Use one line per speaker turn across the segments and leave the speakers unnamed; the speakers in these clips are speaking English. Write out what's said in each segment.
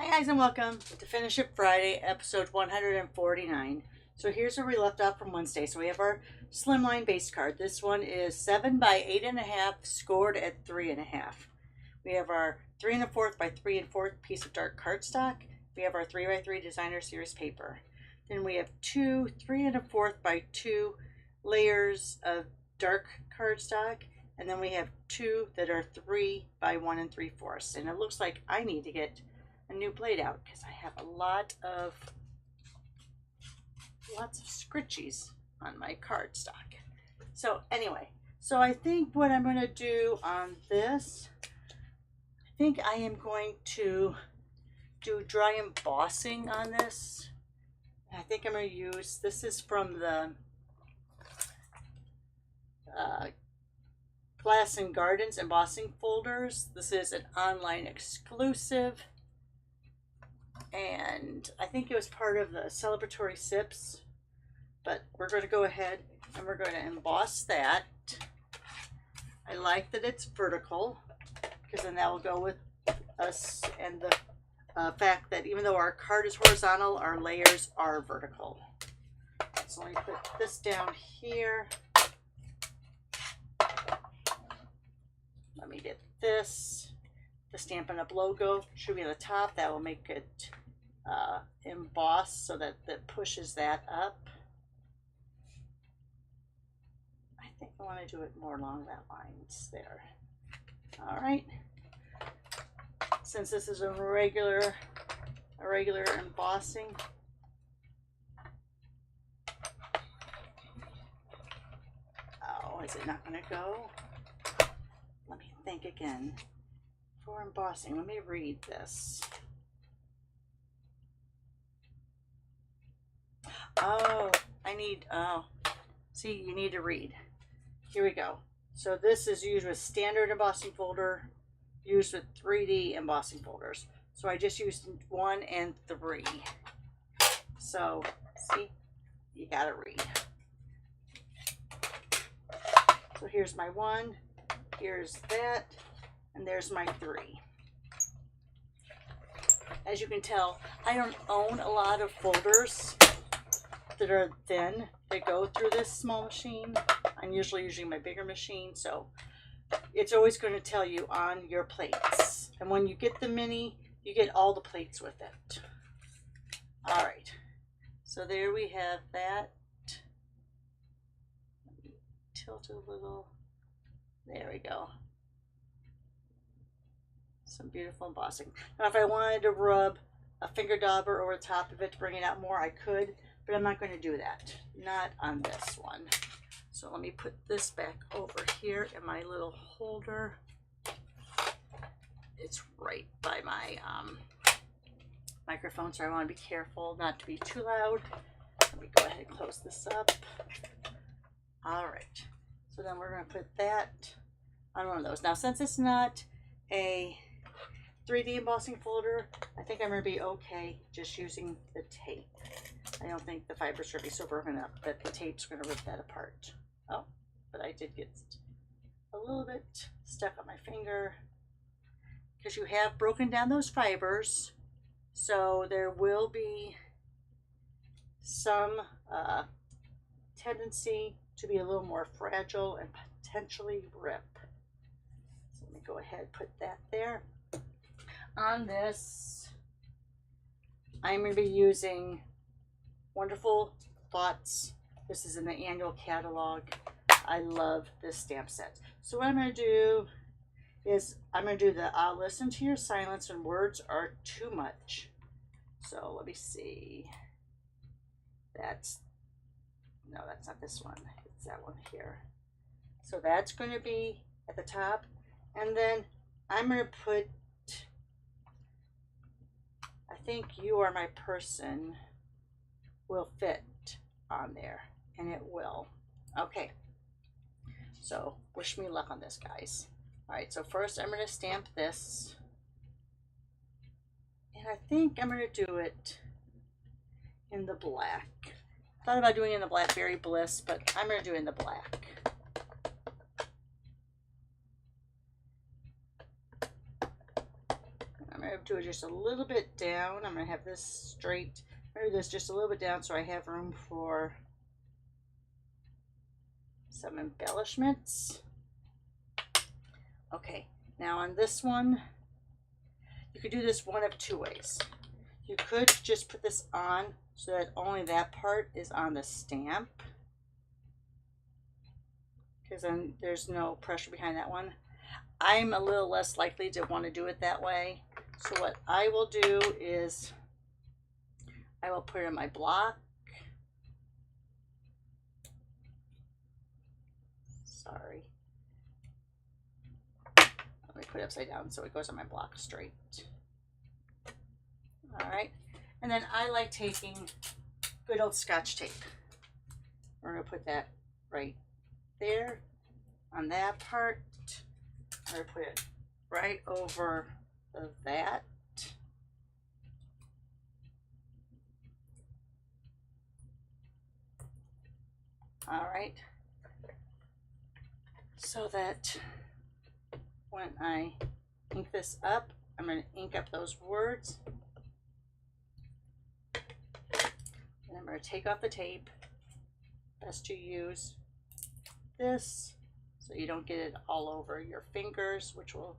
Hi guys and welcome to Finish It Friday, episode 149. So here's where we left off from Wednesday. So we have our slimline base card. This one is 7 by 8.5, scored at 3.5. We have our 3 1/4 by 3 1/4 piece of dark cardstock. We have our 3 by 3 designer series paper. Then we have two 3 1/4 by 2 layers of dark cardstock. And then we have two that are 3 by 1 3/4. And it looks like I need to get a new blade out because I have lots of scritchies on my cardstock. So anyway, so I think what I'm going to do on this, I think I am going to do dry embossing on this. I think I'm going to use, this is from the Glass and Gardens embossing folders. This is an online exclusive. And I think it was part of the celebratory sips, but we're going to go ahead and we're going to emboss that. I like that it's vertical because then that will go with us and the fact that even though our card is horizontal, our layers are vertical. So let me put this down here. Let me get this. The Stampin' Up! Logo should be on the top. That will make it emboss so that it pushes that up. I think I want to do it more along that lines there. All right. Since this is a regular embossing, oh, is it not going to go? Let me think again. For embossing, let me read this. Oh, see, you need to read. Here we go. So this is used with standard embossing folder, used with 3D embossing folders. So I just used 1 and 3. So, see, you gotta read. So here's my 1, here's that, and there's my 3. As you can tell, I don't own a lot of folders that are thin that go through this small machine. I'm usually using my bigger machine, so it's always going to tell you on your plates. And when you get the mini, you get all the plates with it. All right, so there we have that. Let me tilt it a little. There we go. Some beautiful embossing. Now if I wanted to rub a finger dauber over the top of it to bring it out more, I could, but I'm not going to do that. Not on this one. So let me put this back over here in my little holder. It's right by my microphone, so I want to be careful not to be too loud. Let me go ahead and close this up. All right. So then we're going to put that on one of those. Now since it's not a 3D embossing folder, I think I'm going to be okay just using the tape. I don't think the fibers should be so broken up that the tape's going to rip that apart. Oh, but I did get a little bit stuck on my finger because you have broken down those fibers, so there will be some tendency to be a little more fragile and potentially rip. So let me go ahead and put that there. On this, I'm going to be using Wonderful Thoughts. This is in the annual catalog. I love this stamp set. So what I'm going to do is I'm going to do the I'll listen to your silence when words are too much. So let me see. No, that's not this one. It's that one here. So that's going to be at the top. And then I'm going to put, I think You Are My Person will fit on there, and it will. Okay, so wish me luck on this, guys. All right, so first I'm going to stamp this, and I think I'm going to do it in the black. Thought about doing it in the Blackberry Bliss, but I'm going to do it in the black. I'm going to do it just a little bit down. I'm going to have this straight, or this just a little bit down so I have room for some embellishments. Okay, now on this one, you could do this one of two ways. You could just put this on so that only that part is on the stamp, because then there's no pressure behind that one. I'm a little less likely to want to do it that way. So what I will do is I will put it in my block. Sorry. Let me put it upside down so it goes on my block straight. All right. And then I like taking good old Scotch tape. We're going to put that right there on that part. I'm going to put it right over that. All right. So that when I ink this up, I'm going to ink up those words. And I'm going to take off the tape. Best to use this so you don't get it all over your fingers, which will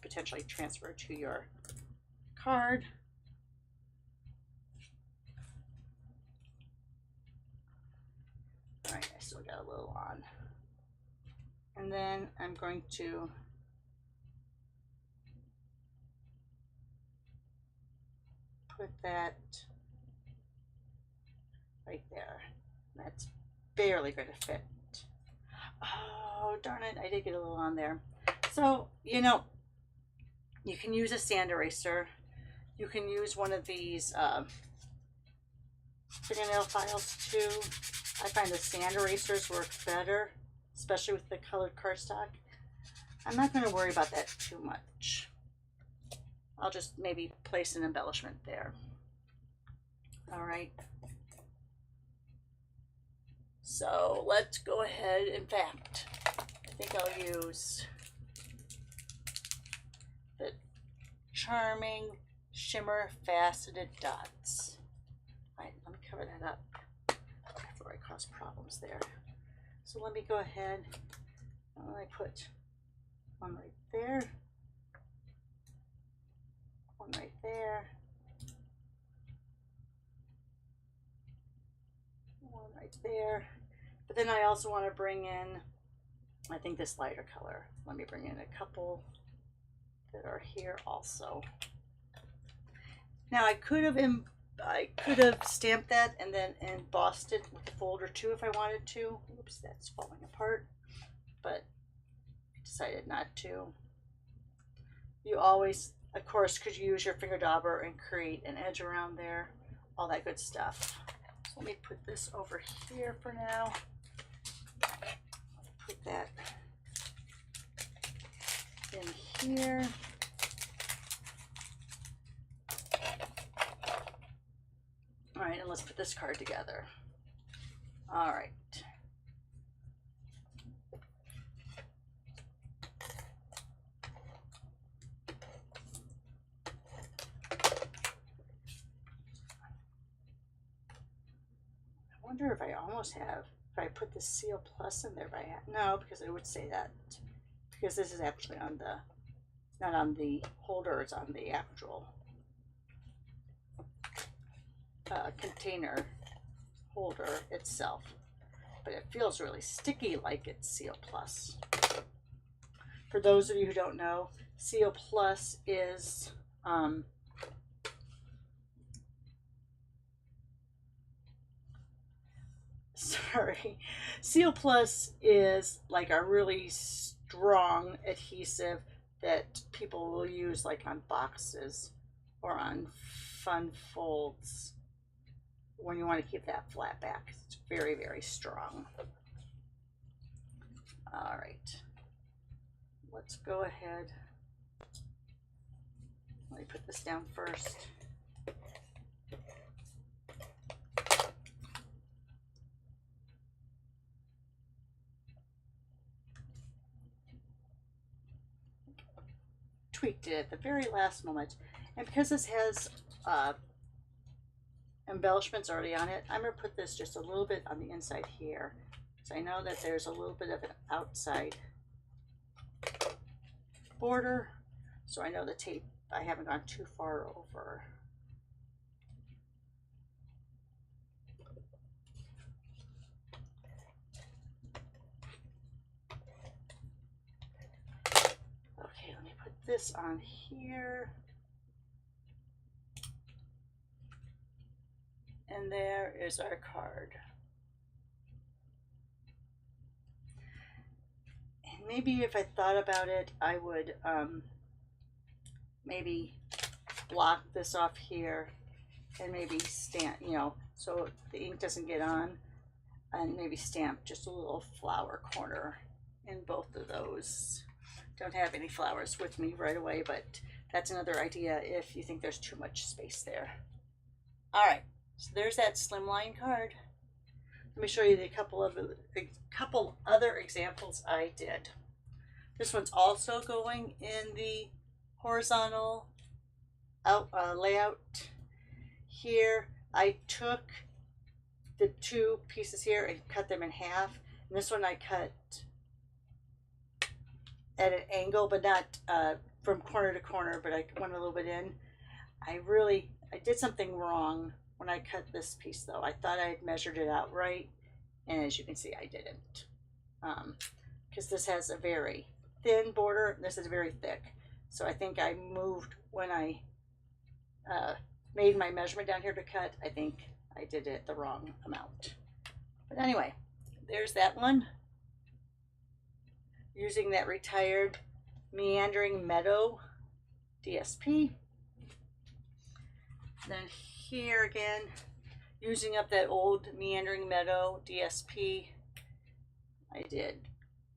potentially transfer to your card. All right, I still got a little on. And then I'm going to put that right there. That's barely going to fit. Oh, darn it, I did get a little on there. So, you know, you can use a sand eraser. You can use one of these fingernail files too. I find the sand erasers work better, especially with the colored cardstock. I'm not going to worry about that too much. I'll just maybe place an embellishment there. All right. So let's go ahead. In fact, I think I'll use the Charming Shimmer Faceted Dots. All right, let me cover that up before I cause problems there. So let me go ahead and let me put one right there, one right there, one right there. But then I also want to bring in, I think, this lighter color. Let me bring in a couple that are here also. Now I could have stamped that and then embossed it with the folder too if I wanted to. Oops, that's falling apart. But I decided not to. You always, of course, could use your finger dauber and create an edge around there, all that good stuff. So let me put this over here for now. Put that in here. All right, and let's put this card together. All right. I wonder if I almost have, if I put the Seal Plus in there by hand. No, because it would say that, because this is actually on the, not on the holder, it's on the actual container holder itself. But it feels really sticky like it's Seal Plus. For those of you who don't know, Seal Plus is Seal Plus is like a really strong adhesive that people will use like on boxes or on fun folds when you want to keep that flat back. It's very, very strong. All right, let's go ahead. Let me put this down first. Tweaked did at the very last moment. And because this has embellishments already on it, I'm going to put this just a little bit on the inside here. So I know that there's a little bit of an outside border. So I know the tape, I haven't gone too far over. Okay, let me put this on here. And there is our card. And maybe if I thought about it, I would maybe block this off here and maybe stamp, you know, so the ink doesn't get on, and maybe stamp just a little flower corner in both of those. Don't have any flowers with me right away, but that's another idea if you think there's too much space there. All right. So there's that slimline card. Let me show you a couple other examples I did. This one's also going in the horizontal layout. Here I took the two pieces here and cut them in half. And this one I cut at an angle, but not from corner to corner, but I went a little bit in. I did something wrong when I cut this piece though. I thought I had measured it out right, and as you can see I didn't, because this has a very thin border and this is very thick. So I think I moved when I made my measurement down here to cut. I think I did it the wrong amount. But anyway, there's that one, using that retired Meandering Meadow DSP. Then here again, using up that old Meandering Meadow DSP, I did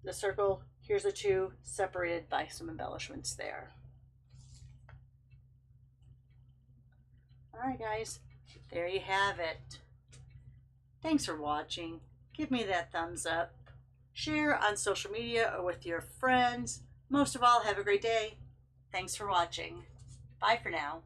the circle. Here's the two separated by some embellishments there. All right, guys, there you have it. Thanks for watching. Give me that thumbs up. Share on social media or with your friends. Most of all, have a great day. Thanks for watching. Bye for now.